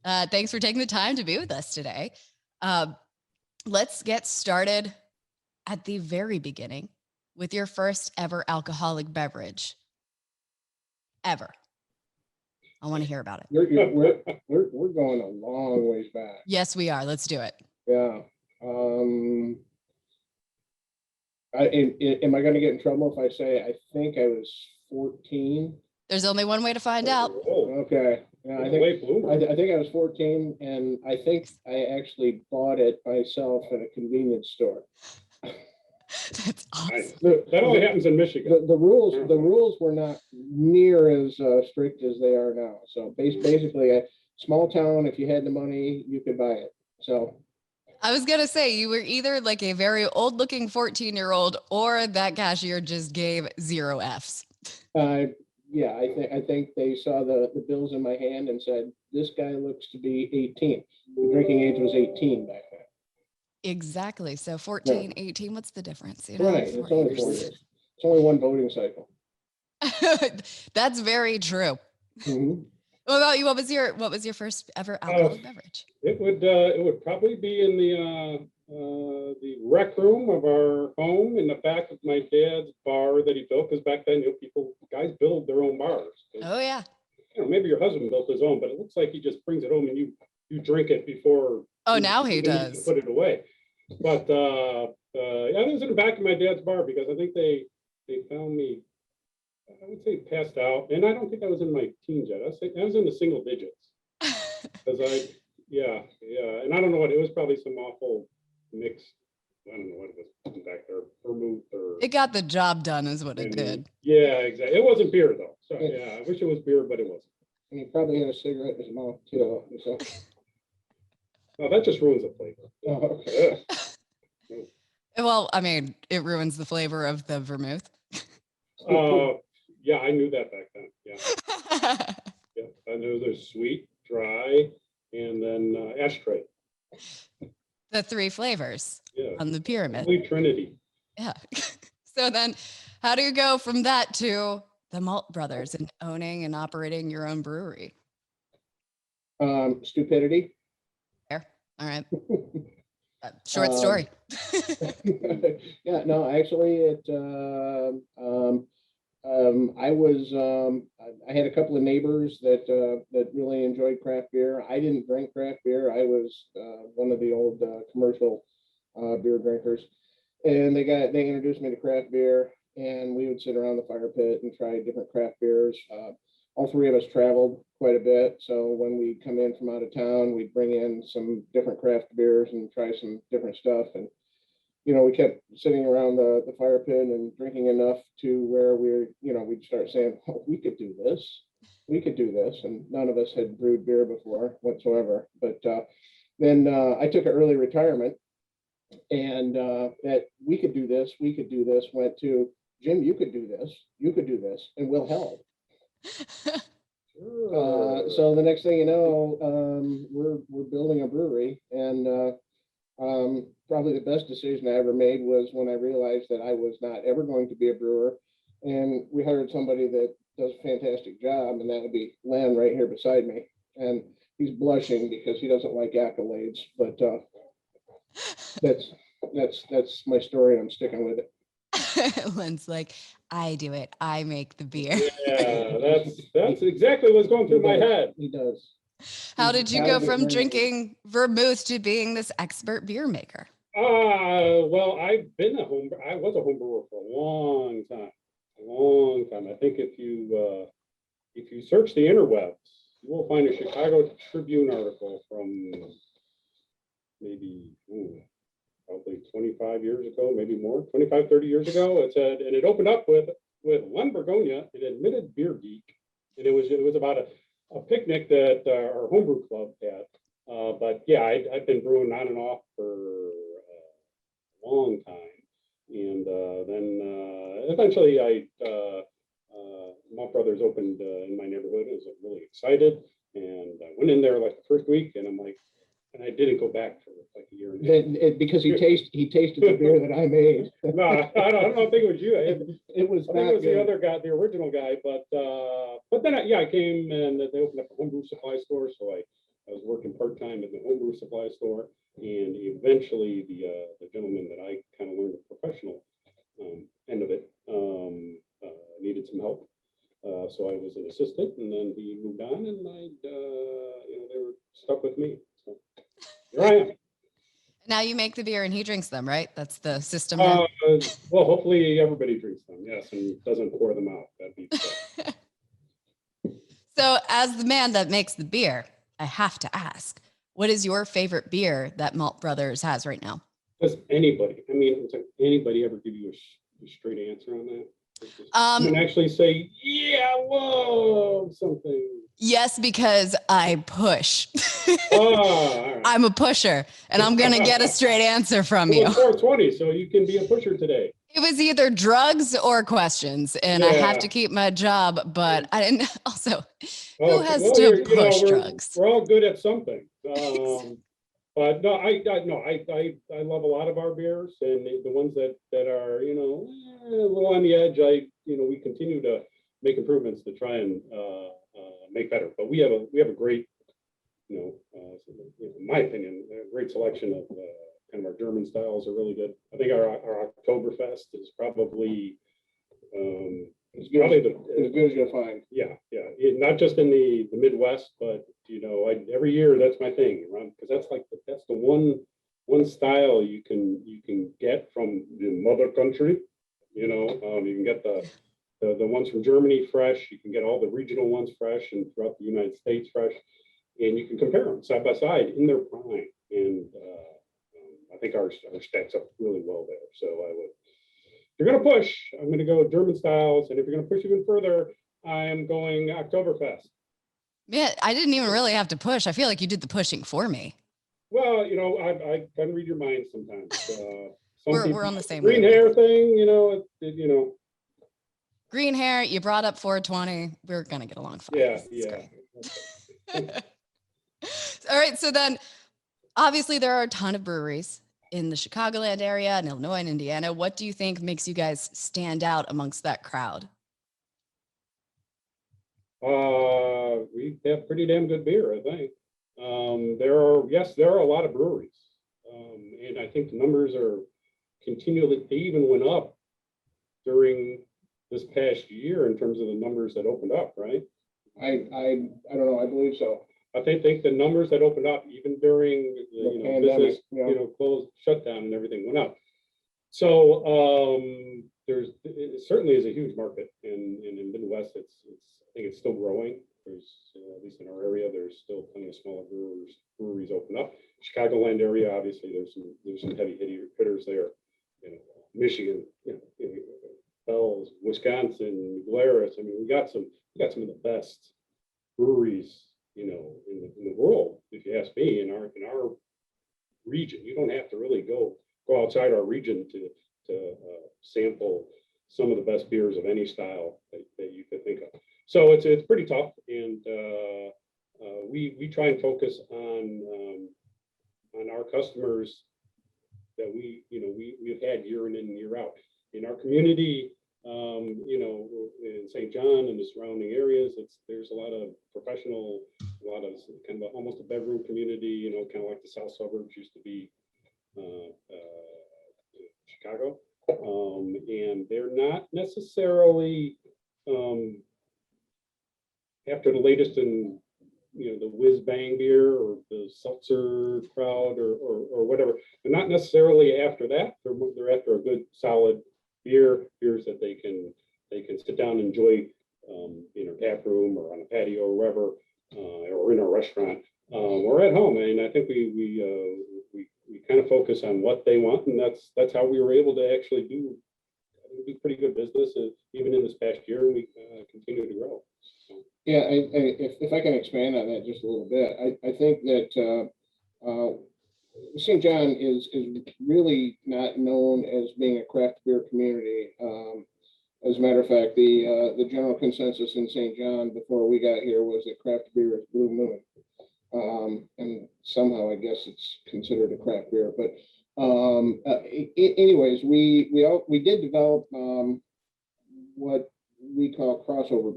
Thanks for taking the time to be with us today. Let's get started at the very beginning with your first ever alcoholic beverage. Ever. I want to hear about it. We're going a long ways back. Yes, we are. Let's do it. Yeah. Am I going to get in trouble if I say I think I was 14? There's only one way to find out. Okay. Yeah, I think I was 14, and I think I actually bought it myself at a convenience store. That's awesome. That only happens in Michigan. The rules were not near as strict as they are now. So basically, a small town, if you had the money, you could buy it. So I was going to say, you were either like a very old looking 14-year-old or that cashier just gave 0 Fs. Yeah, I think they saw the bills in my hand and said, this guy looks to be 18. The drinking age was 18 back then. Exactly. So 14, 18, what's the difference? You know, right. It's only 4 years. It's only one voting cycle. That's very true. Mm-hmm. What about you? What was your first ever alcoholic beverage? It would probably be in the rec room of our home in the back of my dad's bar that he built, because back then, guys build their own bars. Oh yeah. Maybe your husband built his own, but it looks like he just brings it home and you drink it before. Oh, now he does. Put it away. But I was in the back of my dad's bar because I think they found me, I would say, passed out, and I don't think I was in my teens yet. I was in the single digits. Because and I don't know what it was. Probably some awful mix. I don't know what it was back there, vermouth or. It got the job done, is what it did. Yeah, exactly. It wasn't beer though. So yeah, I wish it was beer, but it wasn't. And he probably had a cigarette in his mouth too. So. No, that just ruins the flavor. Oh, okay. Well, I mean, it ruins the flavor of the vermouth. Yeah, I knew that back then. Yeah. Yeah, I knew there's sweet, dry, and then ashtray. The 3 flavors on the pyramid. Sweet Trinity. Yeah. So then how do you go from that to the Malt Brothers and owning and operating your own brewery? Stupidity. All right. Short story. Yeah, no, actually I had a couple of neighbors that really enjoyed craft beer. I didn't drink craft beer. I was one of the old commercial beer drinkers, and they introduced me to craft beer, and we would sit around the fire pit and try different craft beers. All 3 of us traveled quite a bit. So when we come in from out of town, we'd bring in some different craft beers and try some different stuff. And, we kept sitting around the fire pit and drinking enough to where we'd start saying, oh, we could do this. We could do this. And none of us had brewed beer before whatsoever. But then I took an early retirement, and that we could do this went to, Jim, you could do this, and we'll help. So the next thing you know, we're building a brewery, and probably the best decision I ever made was when I realized that I was not ever going to be a brewer, and we hired somebody that does a fantastic job, and that would be Len right here beside me, and he's blushing because he doesn't like accolades, but that's my story, and I'm sticking with it. Len's like, I do it. I make the beer. Yeah, that's exactly what's going through my head. He does. How did you go from drinking vermouth to being this expert beer maker? Well, I was a home brewer for a long time. I think if you search the interwebs, you will find a Chicago Tribune article from maybe probably 25 years ago, maybe more, 25, 30 years ago. It said, and it opened up with Len Bergonia, an admitted beer geek, and it was about a picnic that our homebrew club had. But yeah, I've been brewing on and off for a long time, and then eventually Malt Brothers opened in my neighborhood. I was really excited, and I went in there like the first week, and I'm like. And I didn't go back for like a year and a half. Because he tasted the beer that I made. No, I don't think it was you. It was the other guy, the original guy. But then I came and they opened up a homebrew supply store. So I I was working part-time at the homebrew supply store, and eventually the gentleman that I kind of learned the professional end of it needed some help. So I was an assistant, and then he moved on, and they were stuck with me. So here I am. Now you make the beer and he drinks them, right? That's the system there. Well, hopefully everybody drinks them, yes, and doesn't pour them out. That'd be So as the man that makes the beer, I have to ask, what is your favorite beer that Malt Brothers has right now? Does anybody, I mean, does anybody ever give you a straight answer on that? And actually say, yeah, I love something. Yes, because I push. All right. I'm a pusher, and I'm going to get a straight answer from you. It's 420, so you can be a pusher today. It was either drugs or questions, and I have to keep my job, but I didn't also, who has to push drugs? We're all good at something. But no, I love a lot of our beers, and the ones that are, a little on the edge, we continue to make improvements to try and make better. But we have a great, in my opinion, a great selection of kind of our German styles are really good. I think our Oktoberfest is probably as good as you'll find. Yeah. Not just in the Midwest, but every year that's my thing, because that's the one style you can get from the mother country. You can get the ones from Germany fresh. You can get all the regional ones fresh, and throughout the United States fresh, and you can compare them side by side in their prime. And I think ours stacks up really well there. So if you're going to push, I'm going to go German styles. And if you're going to push even further, I am going Oktoberfest. Yeah, I didn't even really have to push. I feel like you did the pushing for me. Well, I can read your mind sometimes. We're on the same green hair thing, Green hair, you brought up 420. We're going to get along fine. Yeah. All right. So then obviously there are a ton of breweries in the Chicagoland area and Illinois and Indiana. What do you think makes you guys stand out amongst that crowd? We have pretty damn good beer, I think. There are a lot of breweries. And I think the numbers are continually, they even went up during this past year in terms of the numbers that opened up, right? I don't know. I believe so. I think the numbers that opened up even during the pandemic, business, closed, shutdown, and everything went up. So it certainly is a huge market, and in the Midwest, I think it's still growing. There's at least in our area, there's still plenty of smaller breweries open up. Chicagoland area, obviously, there's some heavy hitters there. Michigan, Bells, Wisconsin, Glarus. I mean, we got some of the best breweries, in the world, if you ask me, in our region. You don't have to really go outside our region to sample some of the best beers of any style that you could think of. So it's pretty tough, and we try and focus on our customers that we've had year in and year out in our community. In St. John and the surrounding areas, there's a lot of professional, a lot of kind of almost a bedroom community, kind of like the South Suburbs used to be Chicago. And they're not necessarily after the latest in the whiz bang beer or the seltzer crowd or whatever. They're not necessarily after that. They're after a good solid beers that they can sit down and enjoy in a tap room or on a patio or wherever, or in a restaurant or at home. And I think we kind of focus on what they want, and that's how we were able to actually do pretty good business, and even in this past year, we continue to grow. So. Yeah, if I can expand on that just a little bit, I think that St. John is really not known as being a craft beer community. As a matter of fact, the general consensus in St. John before we got here was that craft beer is Blue Moon. And somehow I guess it's considered a craft beer. But anyways, we did develop what we call crossover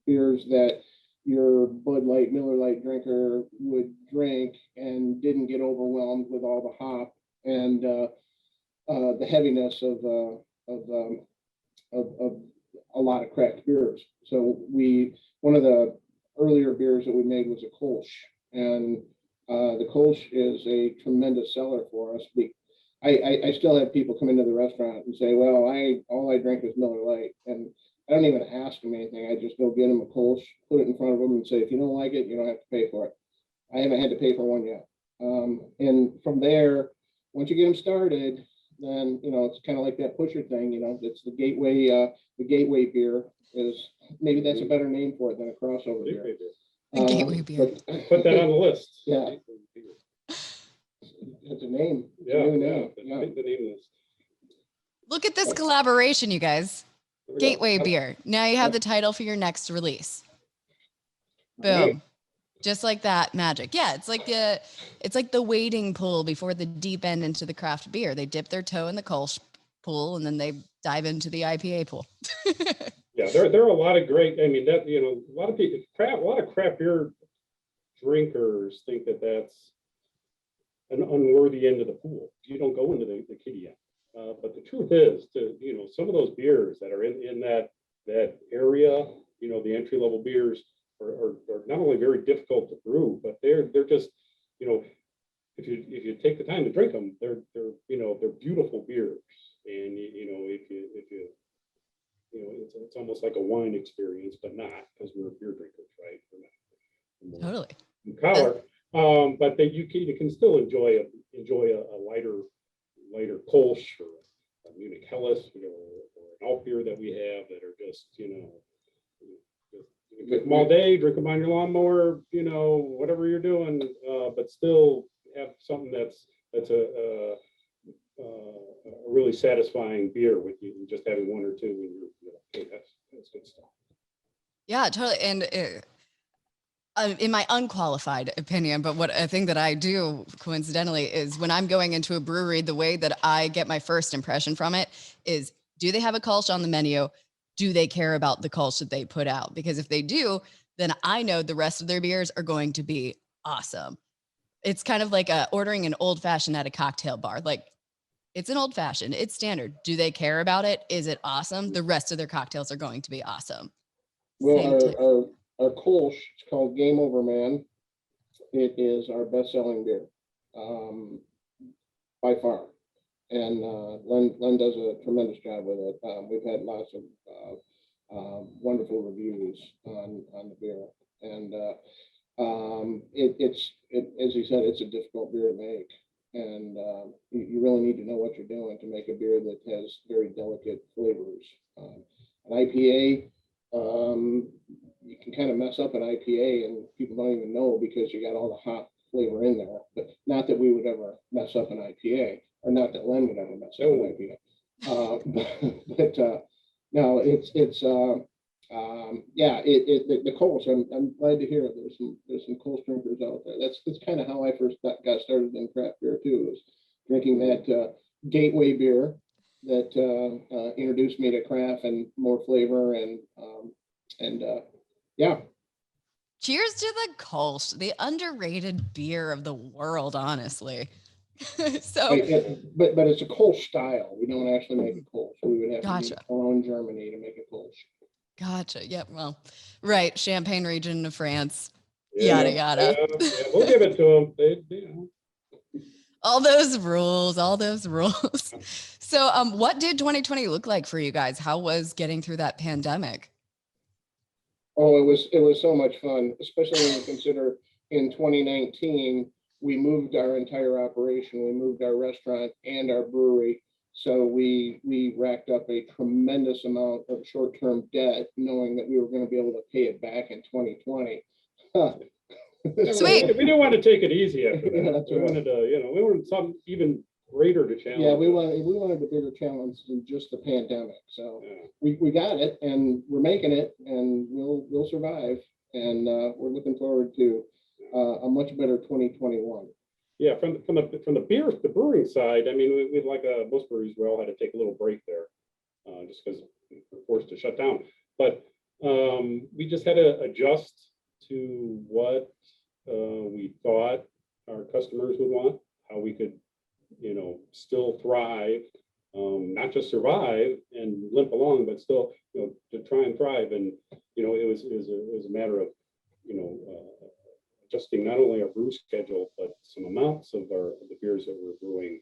beers that your Bud Light, Miller Light drinker would drink and didn't get overwhelmed with all the hop and the heaviness of a lot of craft beers. So one of the earlier beers that we made was a Kolsch, and the Kolsch is a tremendous seller for us. I still have people come into the restaurant and say, well, all I drank was Miller Lite, and I don't even ask them anything. I just go get them a Kolsch, put it in front of them and say, if you don't like it, you don't have to pay for it. I haven't had to pay for one yet. And from there, once you get them started, then, it's kind of like that pusher thing, it's the gateway beer is, maybe that's a better name for it than a crossover beer. The gateway beer. Put that on the list. Yeah. It's a name. It's a Yeah, new yeah. name. I Yeah. think the name is. Look at this collaboration, you guys. There we go. Gateway beer. Now you have the title for your next release. Boom. Just like that, magic. Yeah, it's like the wading pool before the deep end into the craft beer. They dip their toe in the Kolsch pool and then they dive into the IPA pool. Yeah, there are a lot of great. I mean, that a lot of people, a lot of craft beer drinkers think that that's an unworthy end of the pool. You don't go into the kiddie end. But the truth is, some of those beers that are in that area, the entry level beers are not only very difficult to brew, but they're just, if you take the time to drink them, they're beautiful beers. And if you it's almost like a wine experience, but not, because we're beer drinkers, right? We're not Totally. collar. But that you can still enjoy a lighter Kolsch or a Munich Helles, or an alt beer that we have that are just, you drink them all day, drink them on your lawnmower, whatever you're doing, but still have something that's a really satisfying beer with you, just having one or two, and hey, that's good stuff. Yeah, totally. And in my unqualified opinion, but what a thing that I do coincidentally is when I'm going into a brewery, the way that I get my first impression from it is, do they have a Kolsch on the menu? Do they care about the Kolsch that they put out? Because if they do, then I know the rest of their beers are going to be awesome. It's kind of like ordering an old fashioned at a cocktail bar. Like, it's an old fashioned, it's standard. Do they care about it? Is it awesome? The rest of their cocktails are going to be awesome. Well, our Kolsch, it's called Game Over Man. It is our best-selling beer, by far. And Len does a tremendous job with it. We've had lots of wonderful reviews on the beer. And it's as you said, it's a difficult beer to make. And you really need to know what you're doing to make a beer that has very delicate flavors. An IPA, you can kind of mess up an IPA and people don't even know because you got all the hop flavor in there. But not that we would ever mess up an IPA, or not that Len would ever mess up an IPA. But no, it's the Kolsch. I'm glad to hear it. There's some Kolsch drinkers out there. That's kind of how I first got started in craft beer too, was drinking that gateway beer that introduced me to craft and more flavor and yeah. Cheers to the Kolsch, the underrated beer of the world, honestly. So, but it's a Kolsch style. We don't actually make a Kolsch. We would have to be in Germany to make a Kolsch. Gotcha. Yep. Well, right. Champagne region of France. Yeah, yada yada. Yeah, we'll give it to them. All those rules. So, what did 2020 look like for you guys? How was getting through that pandemic? Oh, it was so much fun, especially when you consider in 2019 we moved our entire operation. We moved our restaurant and our brewery. So we racked up a tremendous amount of short-term debt, knowing that we were going to be able to pay it back in 2020. Sweet. We didn't want to take it easy after that. Yeah, that's we wanted to, we wanted something even greater to challenge. Yeah, we wanted a bigger challenge than just the pandemic. So we got it, and we're making it, and we'll survive. And we're looking forward to a much better 2021. Yeah, from the brewing side, I mean, we like most breweries, we all had to take a little break there, just because we're forced to shut down. But we just had to adjust to what we thought our customers would want, how we could, still thrive, not just survive and limp along, but still, to try and thrive. And, it was a matter of, adjusting not only our brew schedule, but some amounts of the beers that we're brewing,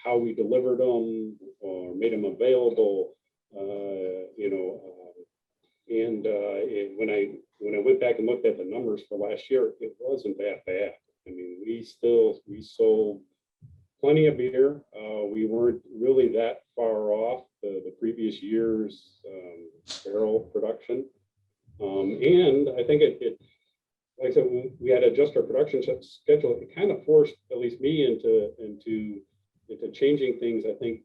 how we delivered them or made them available, when I went back and looked at the numbers for last year, it wasn't that bad. I mean, we sold plenty of beer. We weren't really that far off the previous year's barrel production. And I think it, like I said, we had to adjust our production schedule. It kind of forced at least me into changing things, I think,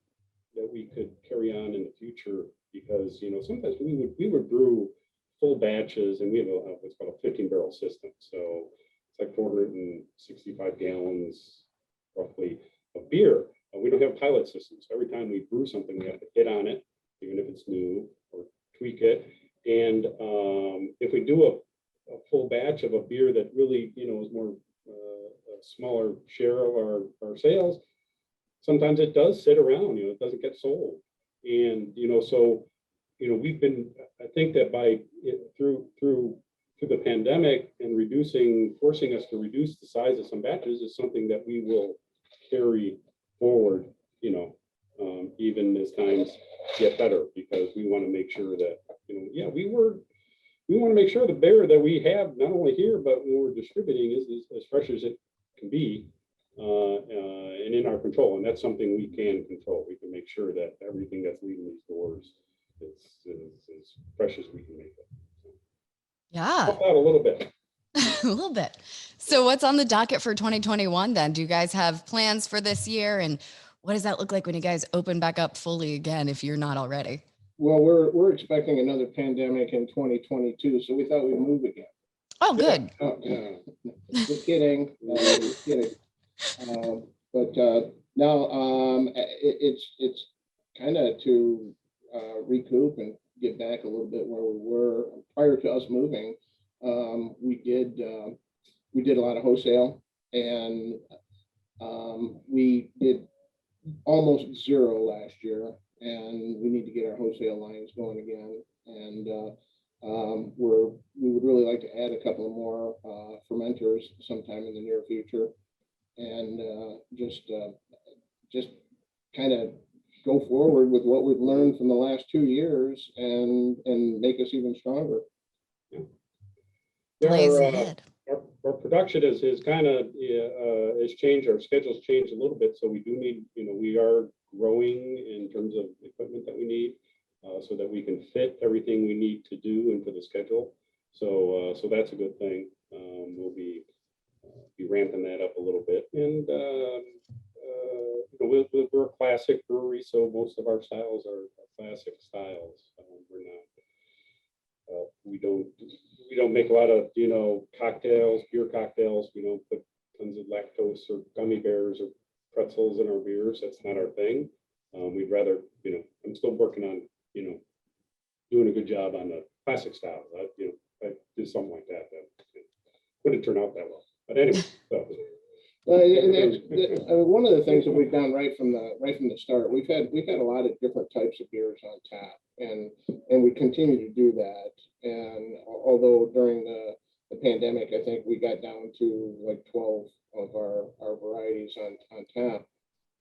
that we could carry on in the future, because sometimes we would brew full batches, and we have what's called a 15-barrel system. So it's like 465 gallons roughly of beer. We don't have pilot systems. Every time we brew something, we have to hit on it, even if it's new, or tweak it. And if we do a full batch of a beer that really is more a smaller share of our sales, sometimes it does sit around, it doesn't get sold. And, so, we've been, I think that through the pandemic and forcing us to reduce the size of some batches is something that we will carry forward, even as times get better, because we want to make sure that, we want to make sure the beer that we have, not only here, but when we're distributing, is as fresh as it can be. And in our control, and that's something we can control. We can make sure that everything that's leaving these doors is as fresh as we can make it. Yeah. Help out a little bit. A little bit. So what's on the docket for 2021 then? Do you guys have plans for this year? And what does that look like when you guys open back up fully again, if you're not already? Well, we're expecting another pandemic in 2022, so we thought we'd move again. Oh, good. Just kidding. Just kidding. But now it's kind of to recoup and get back a little bit where we were prior to us moving. We did a lot of wholesale, and we did almost zero last year, and we need to get our wholesale lines going again. And we would really like to add a couple of more fermenters sometime in the near future, and just kind of go forward with what we've learned from the last 2 years and make us even stronger. Blaze ahead. Our production has kind of has changed. Our schedule's changed a little bit, so we do need, we are growing in terms of equipment that we need, so that we can fit everything we need to do into the schedule. So that's a good thing. We'll be ramping that up a little bit, and we're a classic brewery, so most of our styles are classic styles. We're not. We don't make a lot of cocktails, beer cocktails. We don't put tons of lactose or gummy bears or pretzels in our beers. That's not our thing. We'd rather, I'm still working on doing a good job on the classic styles. I do something like that wouldn't turn out that well. But anyway, so. One of the things that we've done right from the start, we've had a lot of different types of beers on tap, and we continue to do that. And although during the pandemic, I think we got down to like 12 of our varieties on tap,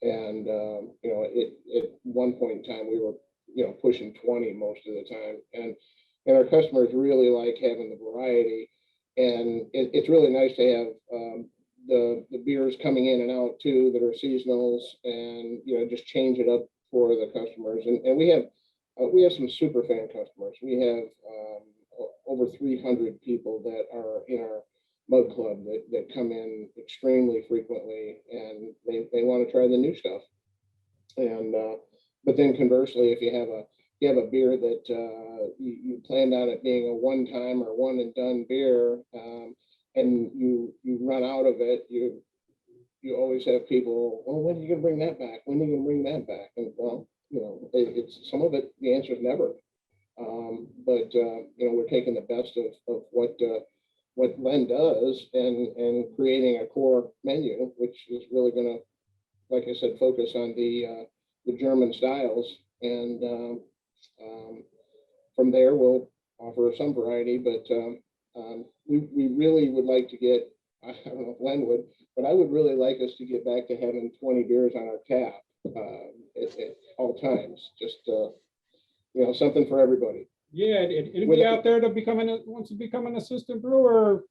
and at one point in time we were pushing 20 most of the time, and our customers really like having the variety, and it's really nice to have the beers coming in and out too that are seasonals, and just change it up for the customers. And we have some super fan customers. We have over 300 people that are in our mug club that come in extremely frequently, and they want to try the new stuff. And but then conversely, if you have a beer that you planned on it being a one-time or one and done beer, and you run out of it, you always have people, well, when are you gonna bring that back? When are you gonna bring that back? And well, it's some of it, the answer is never. But we're taking the best of what Len does and creating a core menu, which is really going to, like I said, focus on the German styles. And from there, we'll offer some variety, but we really would like to get, I don't know if Len would, but I would really like us to get back to having 20 beers on our tap at all times. Just, something for everybody. Yeah, anybody out there that wants to become an assistant brewer,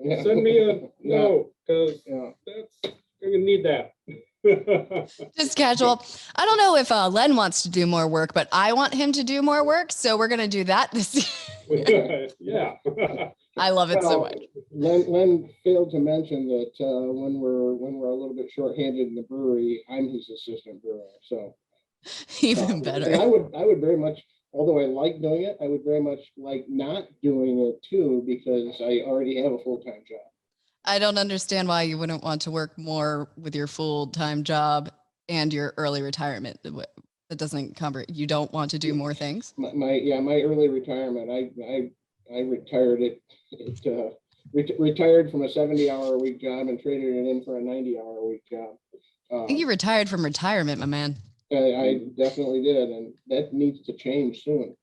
Yeah. send me a Yeah. note, because Yeah. you're gonna need that. Just casual. I don't know if Len wants to do more work, but I want him to do more work. So we're going to do that this year. Yeah. I love it so much. Len failed to mention that when we're a little bit shorthanded in the brewery, I'm his assistant brewer. So Even and better. I would very much, although I like doing it, I would very much like not doing it too, because I already have a full-time job. I don't understand why you wouldn't want to work more with your full-time job and your early retirement. That doesn't cover. You don't want to do more things. My early retirement. I retired retired from a 70-hour-a-week job and traded it in for a 90-hour-a-week job. I think you retired from retirement, my man. I definitely did, and that needs to change soon.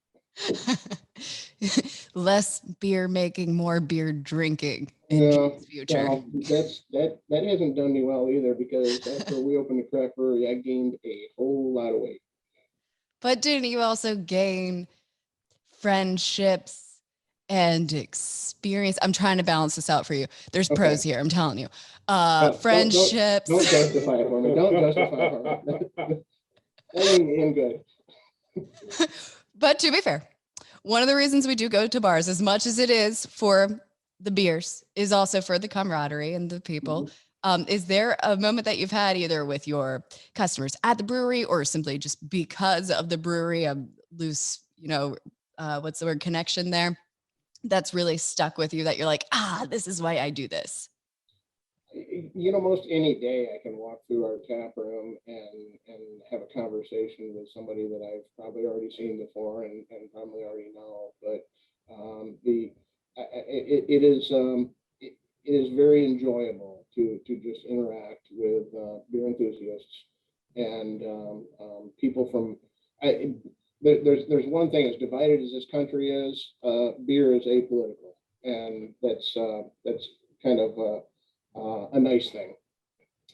Less beer making, more beer drinking in Yeah, the future. well, that hasn't done me well either, because after we opened the craft brewery, I gained a whole lot of weight. But didn't you also gain friendships and experience? I'm trying to balance this out for you. There's pros here, I'm telling you. Friendships. Don't justify it for me. Don't justify it for me. I mean, good. But to be fair, one of the reasons we do go to bars, as much as it is for the beers, is also for the camaraderie and the people. Is there a moment that you've had either with your customers at the brewery or simply just because of the brewery, a loose, what's the word, connection there, that's really stuck with you, that you're like, this is why I do this? Most any day I can walk through our tap room and have a conversation with somebody that I've probably already seen before and probably already know. But it is very enjoyable to just interact with beer enthusiasts and people from. There's one thing: as divided as this country is, beer is apolitical, and that's kind of a nice thing.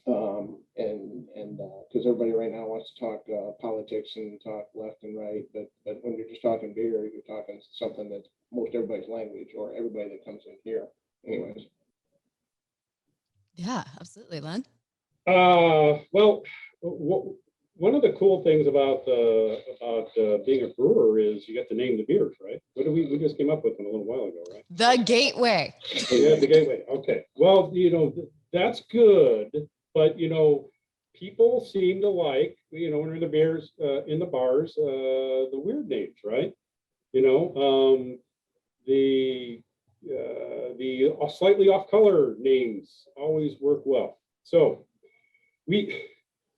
And because everybody right now wants to talk politics and talk left and right, but when you're just talking beer, you're talking something that's most everybody's language, or everybody that comes in here. Anyways. Yeah, absolutely, Len. Well, one of the cool things about being a brewer is you get to name the beers, right? What we just came up with them a little while ago, right? The Gateway. Yeah, the Gateway. Okay. Well, that's good, but people seem to like, when they're in the beers, in the bars, the weird names, right? The slightly off color names always work well. So we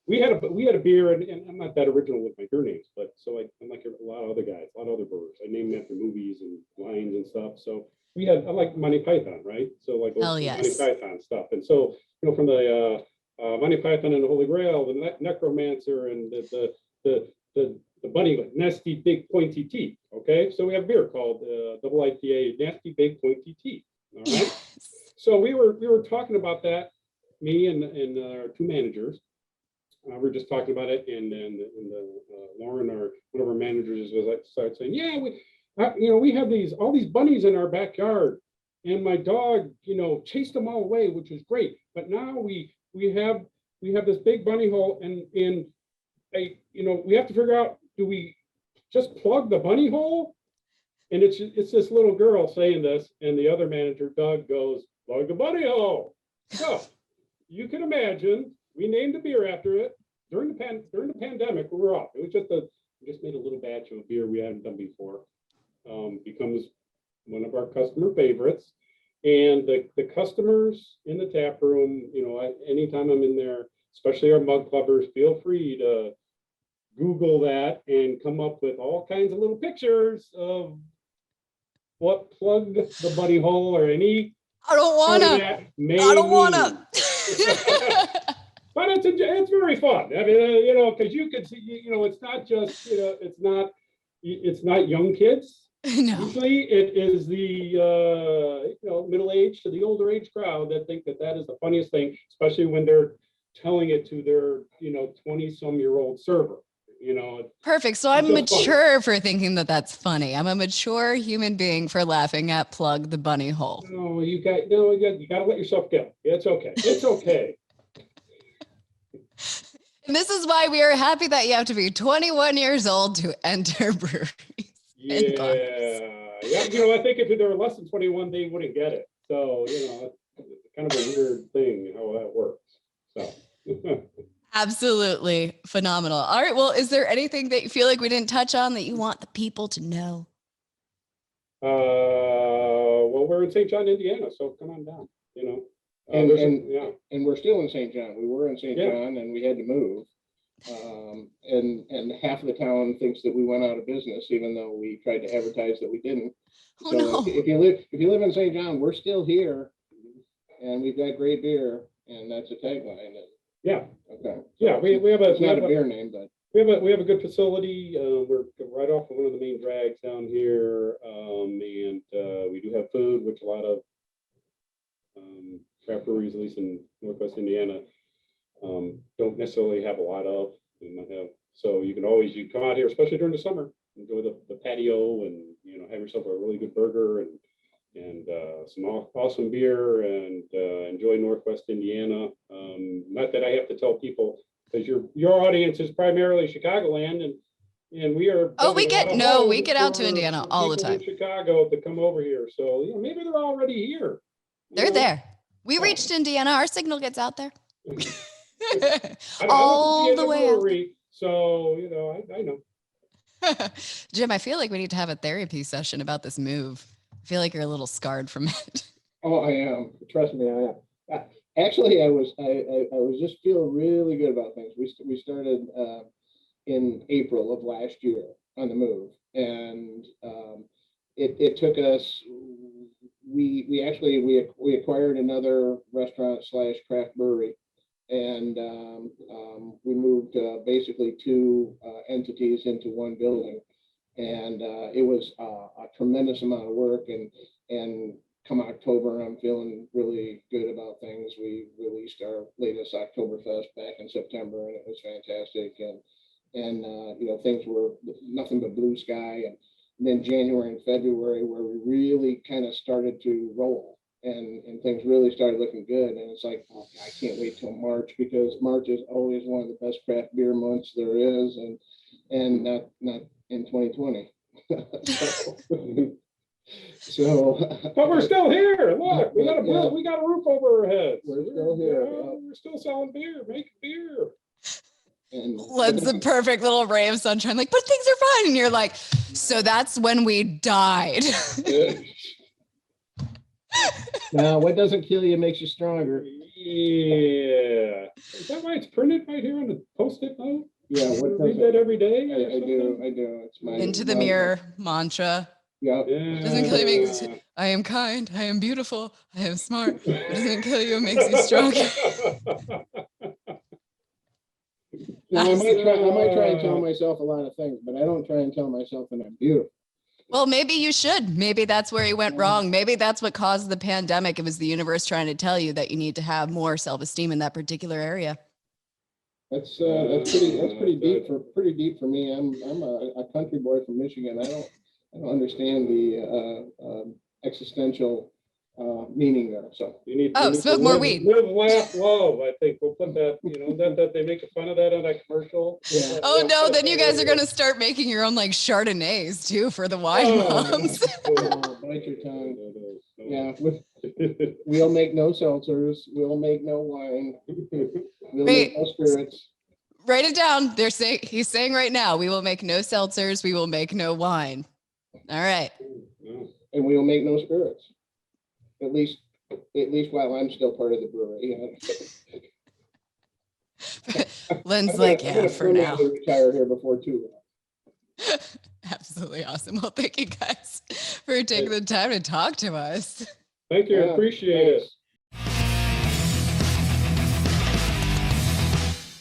had a beer, and I'm not that original with my beer names, but so I'm like a lot of other guys, a lot of other brewers. I named them after movies and lines and stuff. So I like Monty Python, right? So like Hell yes. Monty Python stuff. And so, from the Monty Python and the Holy Grail, the Necromancer, and the bunny with nasty big pointy teeth. Okay, so we have beer called double IPA nasty big pointy teeth. All right. Yes. So we were talking about that, me and our two managers. We were just talking about it, and then Lauren, one of our managers, started saying, "Yeah, we have all these bunnies in our backyard, and my dog, chased them all away, which was great. But now we have this big bunny hole, and we have to figure out, do we just plug the bunny hole?" And it's this little girl saying this, and the other manager, Doug, goes, "Plug the bunny hole." So you can imagine, we named a beer after it during the pandemic. We were off. It was we just made a little batch of a beer we hadn't done before. Becomes one of our customer favorites, and the customers in the tap room, anytime I'm in there, especially our mug clubbers, feel free to Google that and come up with all kinds of little pictures of what plug the bunny hole or any I don't part of wanna. that may I don't mean. wanna. But it's very fun. I mean, you know, because you could see, you know, it's not just, you know, it's not young kids. No. Usually it is the, you know, middle-aged to the older age crowd that think that that is the funniest thing, especially when they're telling it to their, you know, 20-some-year-old server, you know. Perfect. So I'm It's just mature for thinking that that's funny. I'm a mature human being for laughing at Plug the bunny hole. No, you got to let yourself go. It's okay. It's okay. And this is why we are happy that you have to be 21 years old to enter breweries. Yeah, yeah. You know, I think if they were less than 21, they wouldn't get it. So, you know, it's kind of a weird thing how that works. So. Absolutely phenomenal. All right. Well, is there anything that you feel like we didn't touch on that you want the people to know? Well, we're in St. John, Indiana, so come on down, you know. And we're still in St. John. We were in St. Yeah. John and we had to move. And half of the town thinks that we went out of business, even though we tried to advertise that we didn't. Oh, So no. if you live in St. John, we're still here, and we've got great beer, and that's a tagline. Yeah. Okay. Yeah, we have a It's not a beer name, but we have a good facility. We're right off of one of the main drags down here, and we do have food, which a lot of craft breweries, at least in Northwest Indiana, don't necessarily have a lot of. They might have, so you come out here, especially during the summer, enjoy the patio, and you know, have yourself a really good burger and some awesome beer, and enjoy Northwest Indiana. Not that I have to tell people, because your audience is primarily Chicagoland, and we are. Oh, we get out to for Indiana all the people time. in Chicago to come over here, so you know, maybe they're already here. They're there. We reached Indiana. Our signal gets out there. All the way out. So, you know, I know. Jim, I feel like we need to have a therapy session about this move. I feel like you're a little scarred from it. oh, I am. Trust me, I am. Actually, I was just feeling really good about things. We started in April of last year on the move, and it took us. We acquired another restaurant / craft brewery, and we moved basically two entities into one building, and it was a tremendous amount of work. And come October, I'm feeling really good about things. We released our latest Oktoberfest back in September, and it was fantastic. And you know, things were nothing but blue sky. And then January and February, where we really kind of started to roll, and things really started looking good. And it's like, oh, I can't wait till March, because March is always one of the best craft beer months there is, and not in 2020. So, but we're still here. Look, we got a roof over our heads. We're still here. We're still selling beer, making beer. And That's the perfect little ray of sunshine. Like, but things are fine. And you're like, so that's when we died. Now, what doesn't kill you makes you stronger. Yeah. Is that why it's printed right here on the Post-it note? Yeah. You read that every day? I do. It's my Into the mirror mantra. Yeah. Doesn't kill you, makes you, I am kind, I am beautiful, I am smart. What doesn't kill you, makes you stronger. Now, I might try and tell myself a lot of things, but I don't try and tell myself that I'm beautiful. Well, maybe you should. Maybe that's where you went wrong. Maybe that's what caused the pandemic. It was the universe trying to tell you that you need to have more self-esteem in that particular area. That's pretty deep for me. I'm a country boy from Michigan. I don't understand the existential meaning there. So you need smoke more weed. Live, laugh, love. I think we'll put that. You know that they make fun of that on that commercial. Yeah. Oh no! Then you guys are gonna start making your own like Chardonnays too for the wine moms. Bite your tongue. Yeah, we'll make no seltzers. We'll make no wine. We'll make no spirits. Write it down. He's saying right now, we will make no seltzers. We will make no wine. All right. And we will make no spirits. At least while I'm still part of the brewery. Lynn's I'm like, gonna- I'm yeah, gonna for now. permanently retire here before too long. Absolutely awesome. Well, thank you guys for taking the time to talk to us. Thank you, Yeah, appreciate it. thanks.